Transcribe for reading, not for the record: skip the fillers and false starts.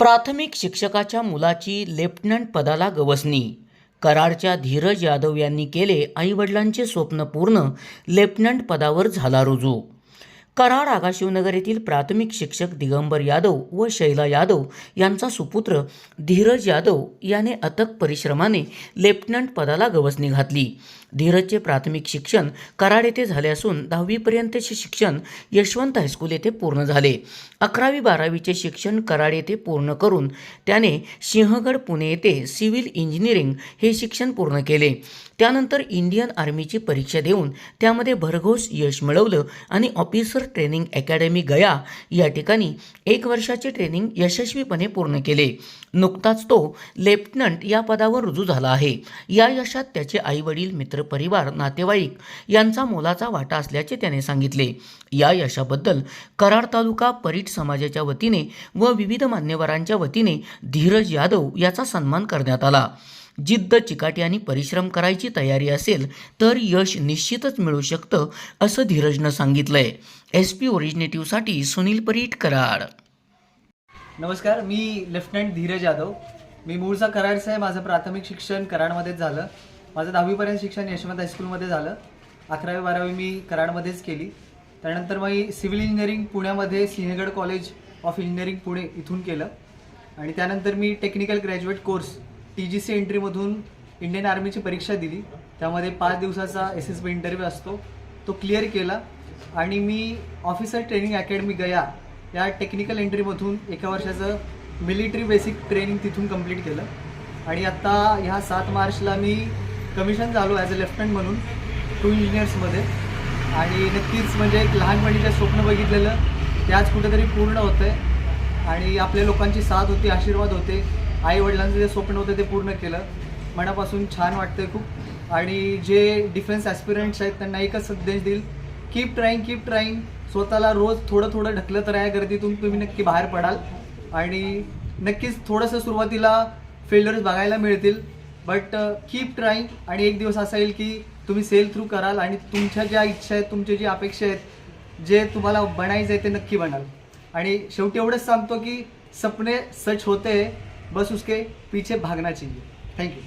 प्राथमिक शिक्षकाच्या मुलाची लेफ्टनंट पदाला गवसणी. कराडच्या धीरज यादव यांनी केले आईवडिलांचे स्वप्न पूर्ण, लेफ्टनंट पदावर झाला रुजू. कराड आगाशिवनगर येथील प्राथमिक शिक्षक दिगंबर यादव व शैला यादव यांचा सुपुत्र धीरज यादव याने अथक परिश्रमाने लेफ्टनंट पदाला गवसणी घातली. धीरजचे प्राथमिक शिक्षण कराड येथे झाले असून 10वी पर्यंतचे शिक्षण यशवंत हायस्कूल येथे पूर्ण झाले. 11वी-12वीचे शिक्षण कराड येथे पूर्ण करून त्याने सिंहगड पुणे येथे सिव्हिल इंजिनिअरिंग हे शिक्षण पूर्ण केले. त्यानंतर इंडियन आर्मीची परीक्षा देऊन त्यामध्ये भरघोस यश मिळवलं आणि ऑफिसर ट्रेनिंग अकॅडमी गया या ठिकाणी 1 वर्षाचे ट्रेनिंग यशस्वीपणे पूर्ण केले. नुकताच तो लेफ्टनंट या पदावर रुजू झाला आहे. या यशात त्याचे आईवडील, मित्रपरिवार, नातेवाईक यांचा मोलाचा वाटा असल्याचे त्याने सांगितले. या यशाबद्दल कराड तालुका परीट समाजाच्या वतीने व विविध मान्यवरांच्या वतीने धीरज यादव याचा सन्मान करण्यात आला. जिद्द, चिकाटी आणि परिश्रम करायची तयारी असेल तर यश निश्चितच मिळू शकतं, असं धीरजनं सांगितलंय. SP ओरिजिनेटिव्हसाठी सुनील परीट, कराड. नमस्कार, मी लेफ्टनंट धीरज यादव. मी मूळचा कराडचा आहे. माझं प्राथमिक शिक्षण कराडमध्येच झालं. माझं 10वीपर्यंत शिक्षण यशवंत हायस्कूलमध्ये झालं. 11वी-12वी मी कराडमध्येच केली. त्यानंतर मी सिव्हिल इंजिनिअरिंग पुण्यामध्ये Sinhagad college of engineering Pune इथून केलं आणि त्यानंतर मी टेक्निकल ग्रॅज्युएट कोर्स TGC एंट्रीमधून इंडियन आर्मीची परीक्षा दिली. त्यामध्ये 5 दिवसाचा SSB इंटरव्ह्यू असतो, तो क्लिअर केला आणि मी ऑफिसर ट्रेनिंग अकॅडमी गया या टेक्निकल एंट्रीमधून 1 वर्षाचं मिलिटरी बेसिक ट्रेनिंग तिथून कंप्लीट केलं आणि आत्ता ह्या 7 मार्चला मी कमिशन झालो ॲज अ लेफ्टनंट म्हणून 2 इंजिनियर्समध्ये. आणि नक्कीच म्हणजे एक लहानपणीचं स्वप्न बघितलेलं ते आज कुठेतरी पूर्ण होतं आहे आणि आपल्या लोकांची साथ होती, आशीर्वाद होते, आईवडिलांचं जे स्वप्न होतं ते पूर्ण केलं. मनापासून छान वाटतं खूप. आणि जे डिफेन्स ॲस्पिरंट्स आहेत त्यांना एकच संदेश देईल, कीप ट्राईंग. स्वतःला रोज थोडं थोडं ढकलं तर या गर्दीतून तुम्ही नक्की बाहेर पडाल आणि नक्कीच थोडंसं सुरुवातीला फेल्युअर्स बघायला मिळतील, बट कीप ट्राईंग आणि एक दिवस असा येईल की तुम्ही सेल थ्रू कराल आणि तुमच्या ज्या इच्छा आहेत, तुमच्या जी अपेक्षा आहेत, जे तुम्हाला बनायचं आहे ते नक्की बनाल. आणि शेवटी एवढंच सांगतो की सपने सच होते, बस उसके पीछे भागना चाहिए. थँक्यू.